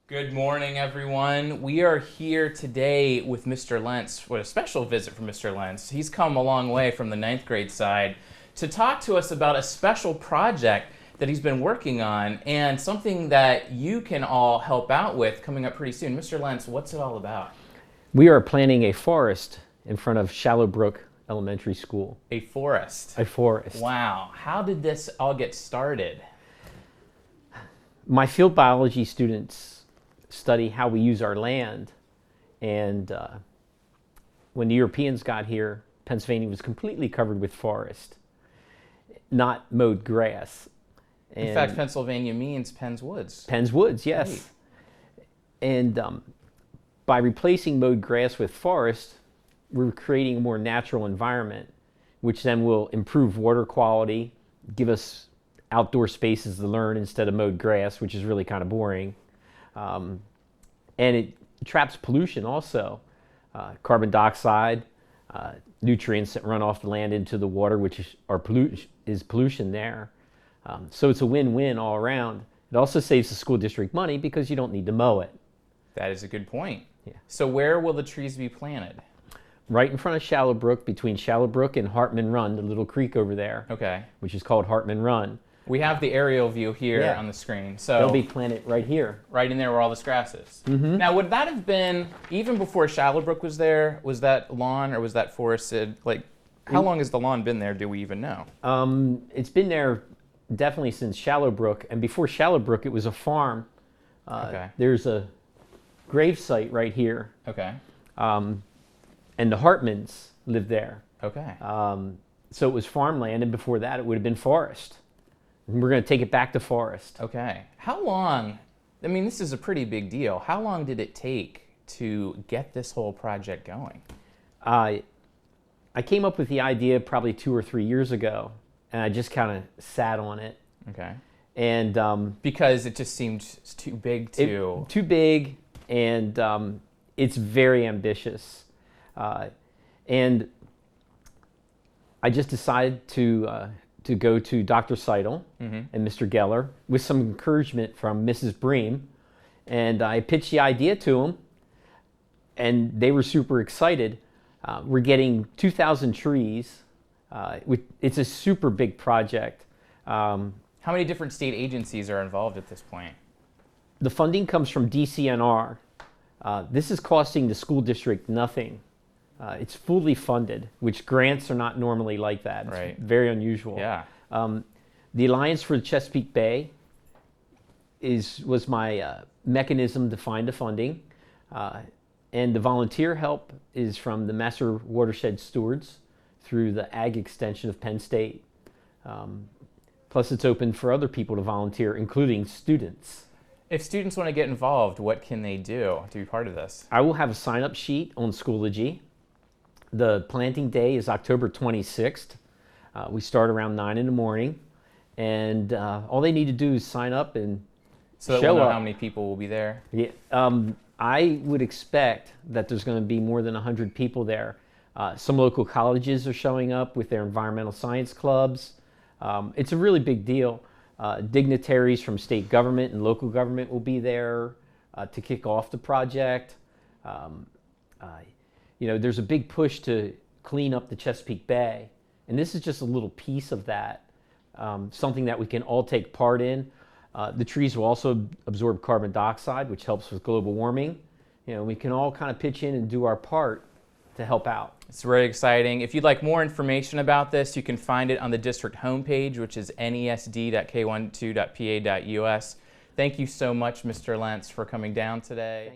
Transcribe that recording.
Good morning, everyone. We are here today with Mr. Lentz, with a special visit from Mr. Lentz. He's come a long way from the ninth grade side to talk to us about a special project that he's been working on and something that you can all help out with coming up pretty soon. Mr. Lentz, what's it all about? We are planting a forest in front of Shallowbrook Elementary School. A forest. A forest. Wow. How did this all get started? My field biology students study how we use our land, and when the Europeans got here, Pennsylvania was completely covered with forest, not mowed grass. In fact, Pennsylvania means Penn's Woods. Penn's Woods, yes. Right. And by replacing mowed grass with forest, we're creating a more natural environment, which then will improve water quality, give us outdoor spaces to learn instead of mowed grass, which is really kind of boring. And it traps pollution also, carbon dioxide, nutrients that run off the land into the water, which is pollution there. So it's a win-win all around. It also saves the school district money because you don't need to mow it. That is a good point. Yeah. So where will the trees be planted? Right in front of Shallowbrook, between Shallowbrook and Hartman Run, the little creek over there, Okay. which is called Hartman Run. We have the aerial view here Yeah. on the screen. So They'll be planted right here. right in there where all this grass is. Mm-hmm. Now, would that have been, even before Shallowbrook was there, was that lawn or was that forested? Like, how long has the lawn been there, do we even know? It's been there definitely since Shallowbrook, and before Shallowbrook it was a farm. Okay. There's a grave site right here, Okay. and the Hartmans lived there. Okay. So it was farmland, and before that it would have been forest. And we're going to take it back to forest. Okay. How long, I mean, this is a pretty big deal. How long did it take to get this whole project going? I came up with the idea probably 2 or 3 years ago, and I just kind of sat on it. Okay. And because it just seemed too big to... too big, and it's very ambitious. And I just decided to go to Dr. Seidel and Mr. Geller with some encouragement from Mrs. Bream, and I pitched the idea to them, and they were super excited. We're getting 2,000 trees. It's a super big project. How many different state agencies are involved at this point? The funding comes from DCNR. This is costing the school district nothing. It's fully funded, which grants are not normally like that. It's Right. very unusual. Yeah. The Alliance for the Chesapeake Bay was my mechanism to find the funding. And the volunteer help is from the Master Watershed Stewards through the Ag Extension of Penn State. Plus it's open for other people to volunteer, including students. If students want to get involved, what can they do to be part of this? I will have a sign-up sheet on Schoology. The planting day is October 26th. We start around 9 in the morning, and all they need to do is sign up and So that show we'll know up. how many people will be there. Yeah, I would expect that there's going to be more than 100 people there. Some local colleges are showing up with their environmental science clubs. It's a really big deal. Dignitaries from state government and local government will be there to kick off the project. There's a big push to clean up the Chesapeake Bay, and this is just a little piece of that, something that we can all take part in. The trees will also absorb carbon dioxide, which helps with global warming. We can all kind of pitch in and do our part to help out. It's very exciting. If you'd like more information about this, you can find it on the district homepage, which is nesd.k12.pa.us. Thank you so much, Mr. Lentz, for coming down today.